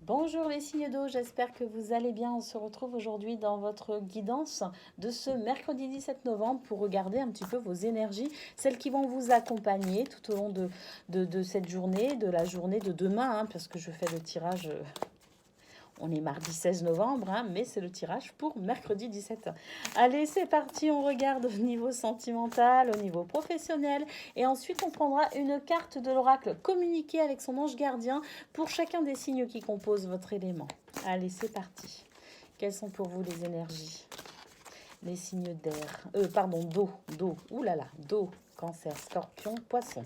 Bonjour les signes d'eau, j'espère que vous allez bien. On se retrouve aujourd'hui dans votre guidance de ce mercredi 17 novembre pour regarder un petit peu vos énergies, celles qui vont vous accompagner tout au long de cette journée, de la journée de demain, parce que je fais le tirage. On est mardi 16 novembre, mais c'est le tirage pour mercredi 17. Allez, c'est parti, on regarde au niveau sentimental, au niveau professionnel. Et ensuite, on prendra une carte de l'oracle communiquée avec son ange gardien pour chacun des signes qui composent votre élément. Allez, c'est parti. Quelles sont pour vous les énergies? Les signes d'air. D'eau. Ouh là là, d'eau, cancer, scorpion, poisson.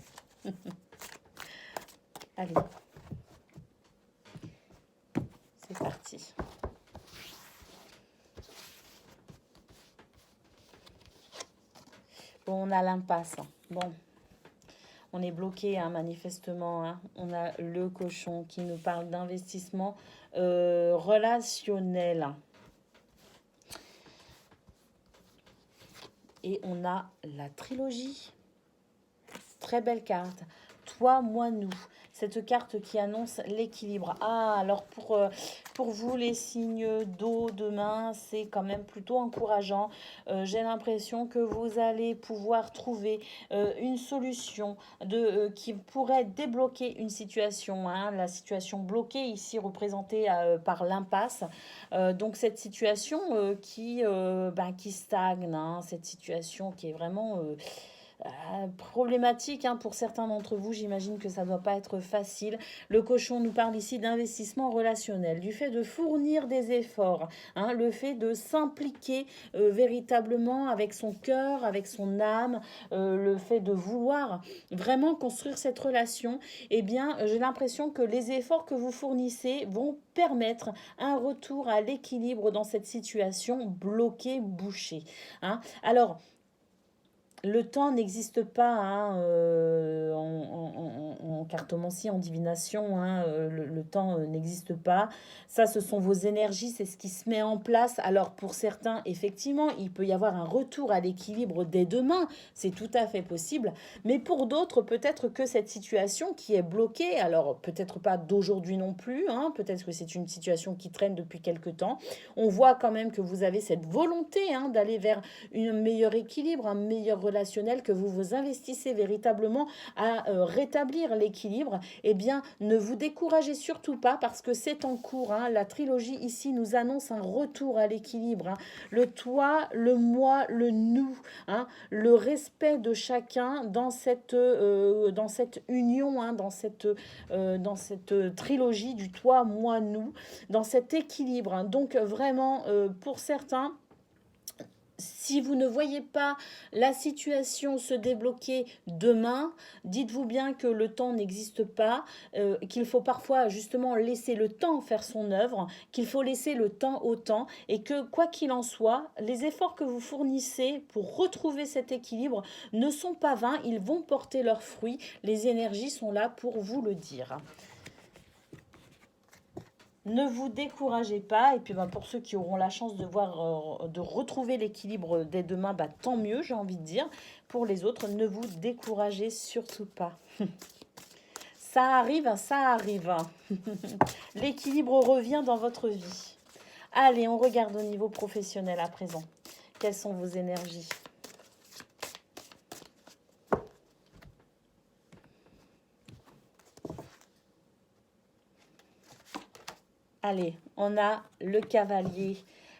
Allez. C'est parti. Bon, on a l'impasse. Bon, on est bloqué, manifestement. On a le cochon qui nous parle d'investissement relationnel. Et on a la trilogie. Très belle carte. Toi, moi, nous. Cette carte qui annonce l'équilibre. Ah, alors pour vous, les signes d'eau demain, c'est quand même plutôt encourageant. J'ai l'impression que vous allez pouvoir trouver une solution qui pourrait débloquer une situation. La situation bloquée ici représentée par l'impasse. Donc cette situation qui stagne, cette situation qui est vraiment problématique pour certains d'entre vous. J'imagine que ça ne doit pas être facile. Le cochon nous parle ici d'investissement relationnel, du fait de fournir des efforts, le fait de s'impliquer véritablement avec son cœur, avec son âme, le fait de vouloir vraiment construire cette relation. Eh bien, j'ai l'impression que les efforts que vous fournissez vont permettre un retour à l'équilibre dans cette situation bloquée, bouchée. Alors, le temps n'existe pas en cartomancie, en divination. Le temps n'existe pas. Ça, ce sont vos énergies, c'est ce qui se met en place. Alors, pour certains, effectivement, il peut y avoir un retour à l'équilibre dès demain. C'est tout à fait possible. Mais pour d'autres, peut-être que cette situation qui est bloquée, alors peut-être pas d'aujourd'hui non plus, peut-être que c'est une situation qui traîne depuis quelque temps. On voit quand même que vous avez cette volonté d'aller vers un meilleur équilibre, un meilleur relationnel, que vous vous investissez véritablement à rétablir l'équilibre. Eh bien, ne vous découragez surtout pas parce que c'est en cours. La trilogie ici nous annonce un retour à l'équilibre. Le toi, le moi, le nous. Le respect de chacun dans cette union, dans cette trilogie du toi, moi, nous, dans cet équilibre. Donc vraiment, pour certains, si vous ne voyez pas la situation se débloquer demain, dites-vous bien que le temps n'existe pas, qu'il faut parfois justement laisser le temps faire son œuvre, qu'il faut laisser le temps au temps et que quoi qu'il en soit, les efforts que vous fournissez pour retrouver cet équilibre ne sont pas vains, ils vont porter leurs fruits, les énergies sont là pour vous le dire. Ne vous découragez pas. Et puis pour ceux qui auront la chance de retrouver l'équilibre dès demain, tant mieux, j'ai envie de dire. Pour les autres, ne vous découragez surtout pas. Ça arrive, ça arrive. L'équilibre revient dans votre vie. Allez, on regarde au niveau professionnel à présent. Quelles sont vos énergies ? Allez, on a le cavalier.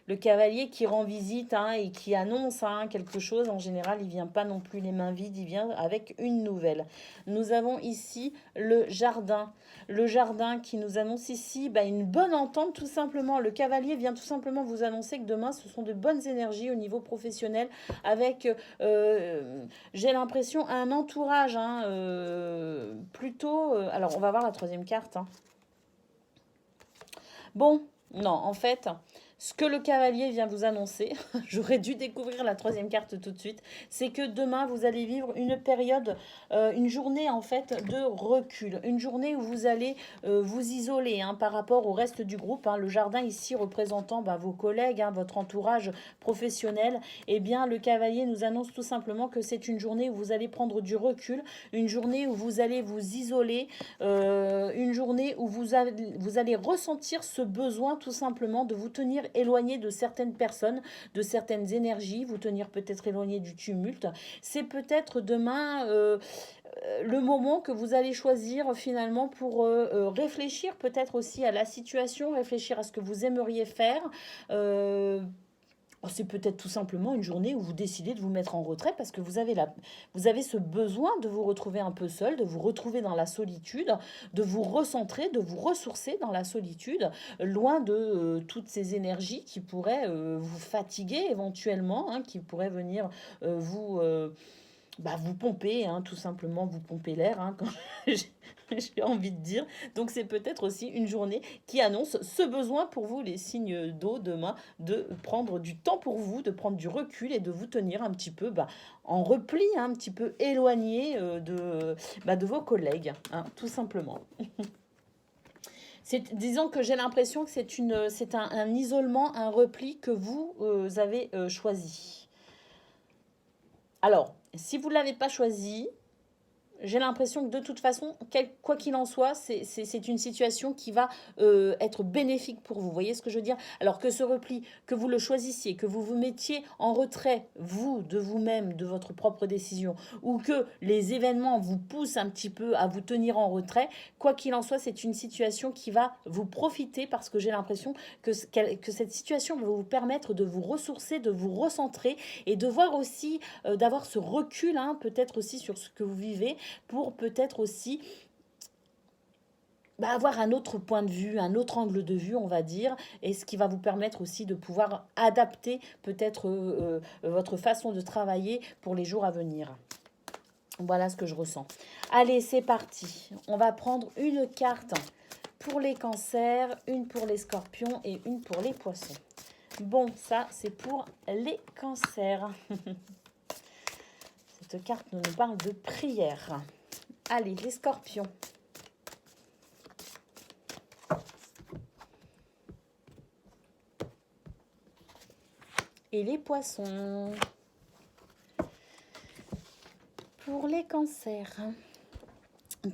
Le cavalier qui rend visite et qui annonce quelque chose. En général, il ne vient pas non plus les mains vides, il vient avec une nouvelle. Nous avons ici le jardin. Le jardin qui nous annonce ici une bonne entente tout simplement. Le cavalier vient tout simplement vous annoncer que demain, ce sont de bonnes énergies au niveau professionnel avec, j'ai l'impression, un entourage plutôt... alors, on va voir la troisième carte. Bon, non, en fait, Ce que le cavalier vient vous annoncer, j'aurais dû découvrir la troisième carte tout de suite, c'est que demain, vous allez vivre une période, une journée en fait de recul, une journée où vous allez vous isoler hein, par rapport au reste du groupe. Hein. Le jardin ici représentant bah, vos collègues, hein, votre entourage professionnel, eh bien le cavalier nous annonce tout simplement que c'est une journée où vous allez prendre du recul, une journée où vous allez vous isoler, une journée où vous allez ressentir ce besoin tout simplement de vous tenir éloigné de certaines personnes, de certaines énergies, vous tenir peut-être éloigné du tumulte. C'est peut-être demain le moment que vous allez choisir finalement pour réfléchir peut-être aussi à la situation, réfléchir à ce que vous aimeriez faire. C'est peut-être tout simplement une journée où vous décidez de vous mettre en retrait parce que vous avez ce besoin de vous retrouver un peu seul, de vous retrouver dans la solitude, de vous recentrer, de vous ressourcer dans la solitude, loin de toutes ces énergies qui pourraient vous fatiguer éventuellement, hein, qui pourraient venir vous pomper, hein, tout simplement vous pomper l'air, hein, quand j'ai envie de dire. Donc c'est peut-être aussi une journée qui annonce ce besoin pour vous, les signes d'eau, demain, de prendre du temps pour vous, de prendre du recul et de vous tenir un petit peu en repli, hein, un petit peu éloigné de vos collègues, hein, tout simplement. Disons que j'ai l'impression que c'est un isolement, un repli que vous avez choisi. Alors, si vous ne l'avez pas choisi, j'ai l'impression que de toute façon, quoi qu'il en soit, c'est une situation qui va être bénéfique pour vous. Vous voyez ce que je veux dire? Alors que ce repli, que vous le choisissiez, que vous vous mettiez en retrait, vous, de vous-même, de votre propre décision, ou que les événements vous poussent un petit peu à vous tenir en retrait, quoi qu'il en soit, c'est une situation qui va vous profiter parce que j'ai l'impression que cette situation va vous permettre de vous ressourcer, de vous recentrer et de voir aussi, d'avoir ce recul, hein, peut-être aussi sur ce que vous vivez, pour peut-être aussi avoir un autre point de vue, un autre angle de vue, on va dire, et ce qui va vous permettre aussi de pouvoir adapter peut-être votre façon de travailler pour les jours à venir. Voilà ce que je ressens. Allez, c'est parti. On va prendre une carte pour les cancers, une pour les scorpions et une pour les poissons. Bon, ça, c'est pour les cancers. Cette carte nous parle de prière. Allez, les scorpions. Et les poissons. Pour les cancers,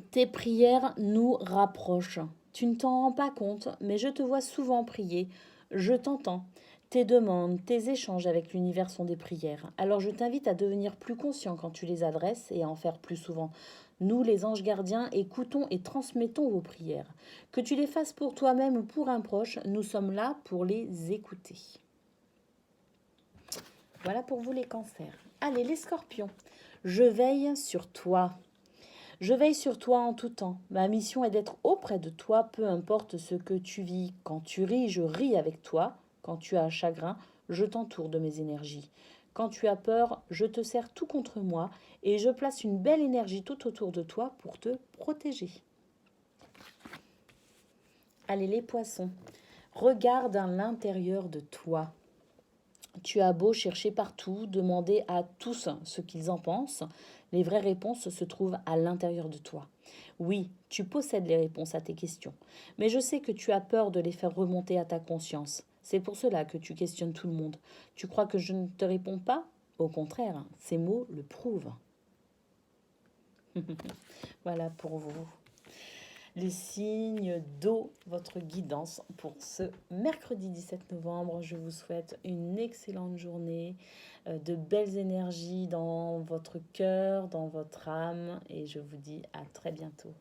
tes prières nous rapprochent. Tu ne t'en rends pas compte, mais je te vois souvent prier. Je t'entends. Tes demandes, tes échanges avec l'univers sont des prières. Alors je t'invite à devenir plus conscient quand tu les adresses et à en faire plus souvent. Nous, les anges gardiens, écoutons et transmettons vos prières. Que tu les fasses pour toi-même ou pour un proche, nous sommes là pour les écouter. Voilà pour vous les cancers. Allez, les scorpions. Je veille sur toi. Je veille sur toi en tout temps. Ma mission est d'être auprès de toi, peu importe ce que tu vis. Quand tu ris, je ris avec toi. Quand tu as un chagrin, je t'entoure de mes énergies. Quand tu as peur, je te serre tout contre moi et je place une belle énergie tout autour de toi pour te protéger. Allez, les poissons. Regarde à l'intérieur de toi. Tu as beau chercher partout, demander à tous ce qu'ils en pensent, les vraies réponses se trouvent à l'intérieur de toi. Oui, tu possèdes les réponses à tes questions, mais je sais que tu as peur de les faire remonter à ta conscience. C'est pour cela que tu questionnes tout le monde. Tu crois que je ne te réponds pas? Au contraire, ces mots le prouvent. Voilà pour vous. Les signes d'eau, votre guidance pour ce mercredi 17 novembre. Je vous souhaite une excellente journée, de belles énergies dans votre cœur, dans votre âme et je vous dis à très bientôt.